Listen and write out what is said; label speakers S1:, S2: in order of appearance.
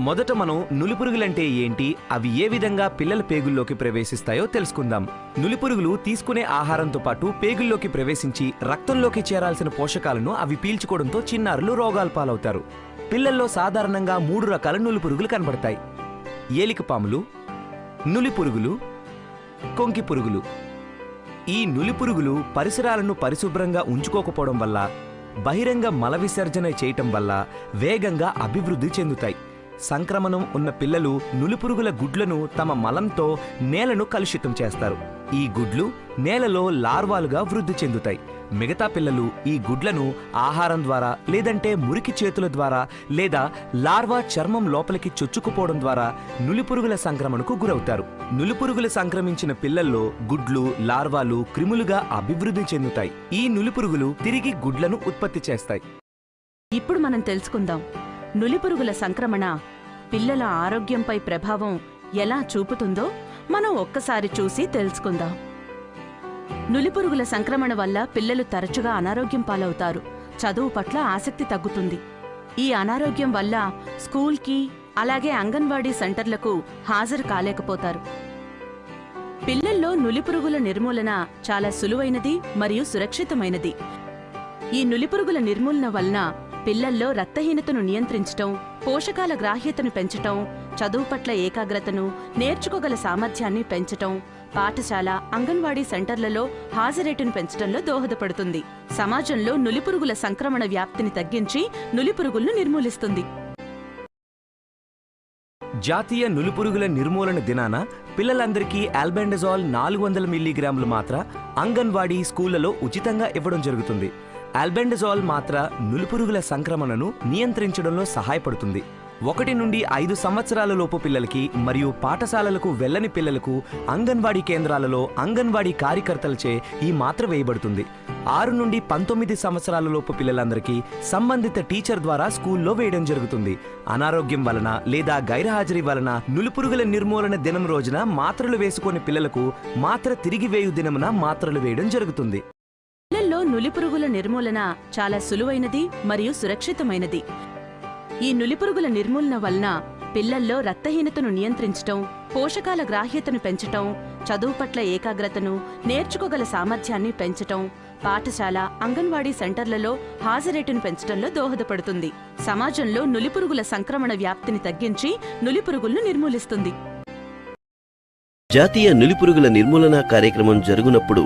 S1: మొదట మనం నులిపురుగులంటే ఏంటి, అవి ఏ విధంగా పిల్లల పేగుల్లోకి ప్రవేశిస్తాయో తెలుసుకుందాం. నులిపురుగులు తీసుకునే ఆహారంతో పాటు పేగుల్లోకి ప్రవేశించి రక్తంలోకి చేరాల్సిన పోషకాలను అవి పీల్చుకోవడంతో చిన్నారులు రోగాల పాలవుతారు. పిల్లల్లో సాధారణంగా 3 రకాల నులిపురుగులు కనబడతాయి: ఏలికపాములు, నులిపురుగులు, కొంకి పురుగులు. ఈ నులిపురుగులు పరిసరాలను పరిశుభ్రంగా ఉంచుకోకపోవడం వల్ల, బహిరంగ మల విసర్జన చేయటం వల్ల వేగంగా అభివృద్ధి చెందుతాయి. సంక్రమణం ఉన్న పిల్లలు నులిపురుగుల గుడ్లను తమ మలంతో నేలను కలుషితం చేస్తారు. ఈ గుడ్లు నేలలో లార్వాలుగా వృద్ధి చెందుతాయి. మిగతా పిల్లలు ఈ గుడ్లను ఆహారం ద్వారా, లేదంటే మురికి చేతుల ద్వారా, లేదా లార్వా చర్మం లోపలికి చొచ్చుకుపోవడం ద్వారా నులిపురుగుల సంక్రమణకు గురవుతారు. నులిపురుగులు సంక్రమించిన పిల్లల్లో గుడ్లు, లార్వాలు క్రిములుగా అభివృద్ధి చెందుతాయి. ఈ నులిపురుగులు తిరిగి గుడ్లను ఉత్పత్తి చేస్తాయి.
S2: ఇప్పుడు మనం తెలుసుకుందాం, నులిపురుగుల సంక్రమణ పిల్లల ఆరోగ్యంపై ప్రభావం ఎలా చూపుతుందో మనం ఒక్కసారి చూసి తెలుసుకుందాం. నులిపురుగుల సంక్రమణ వల్ల పిల్లలు తరచుగా అనారోగ్యం పాలవుతారు. చదువు పట్ల ఆసక్తి తగ్గుతుంది. ఈ అనారోగ్యం వల్ల స్కూల్కి, అలాగే అంగన్వాడీ సెంటర్లకు హాజరు కాలేకపోతారు. పిల్లల్లో నులిపురుగుల నిర్మూలన చాలా సులువైనది మరియు సురక్షితమైనది. ఈ నులిపురుగుల నిర్మూలన వలన పిల్లల్లో రక్తహీనతను నియంత్రించటం, పోషకాల గ్రాహ్యతను పెంచటం, చదువు పట్ల ఏకాగ్రతను, నేర్చుకోగల సామర్థ్యాన్ని పెంచటం, పాఠశాల, అంగన్వాడీ సెంటర్లలో హాజరేటును పెంచడంలో దోహదపడుతుంది. సమాజంలో నులిపురుగుల సంక్రమణ వ్యాప్తిని తగ్గించి నులిపురుగులను నిర్మూలిస్తుంది.
S1: జాతీయ నులిపురుగుల నిర్మూలన దినాన పిల్లలందరికీ ఆల్బెండజోల్ 400 మిల్లీగ్రాములు మాత్ర అంగన్వాడీ స్కూళ్లలో ఉచితంగా ఇవ్వడం జరుగుతుంది. ఆల్బెండజోల్ మాత్ర నులిపురుగుల సంక్రమణను నియంత్రించడంలో సహాయపడుతుంది. 1 నుండి 5 సంవత్సరాల లోపు పిల్లలకి మరియు పాఠశాలలకు వెళ్లని పిల్లలకు అంగన్వాడీ కేంద్రాలలో అంగన్వాడీ కార్యకర్తలచే ఈ మాత్ర వేయబడుతుంది. 6 నుండి 19 సంవత్సరాల లోపు పిల్లలందరికీ సంబంధిత టీచర్ ద్వారా స్కూల్లో వేయడం జరుగుతుంది. అనారోగ్యం వలన లేదా గైర్హాజరీ వలన నులిపురుగుల నిర్మూలన దినం రోజున మాత్రలు వేసుకునే పిల్లలకు మాత్ర తిరిగి వేయు దినమున మాత్రలు వేయడం జరుగుతుంది.
S2: పిల్లల్లో నులిపురుగుల నిర్మూలన చాలా సులువైనది మరియు సురక్షితమైనది. ఈ నులిపురుగుల నిర్మూలన వలన పిల్లల్లో రక్తహీనతను నియంత్రించటం, పోషకాల గ్రాహ్యతను పెంచటం, చదువు పట్ల ఏకాగ్రతను, నేర్చుకోగల సామర్థ్యాన్ని పెంచటం, పాఠశాల, అంగన్వాడీ సెంటర్లలో హాజరేటును పెంచడంలో దోహదపడుతుంది. సమాజంలో నులిపురుగుల సంక్రమణ వ్యాప్తిని తగ్గించి నులిపురుగులను నిర్మూలిస్తుంది.
S3: జాతీయ నులిపురుగుల నిర్మూలన కార్యక్రమం జరుగునప్పుడు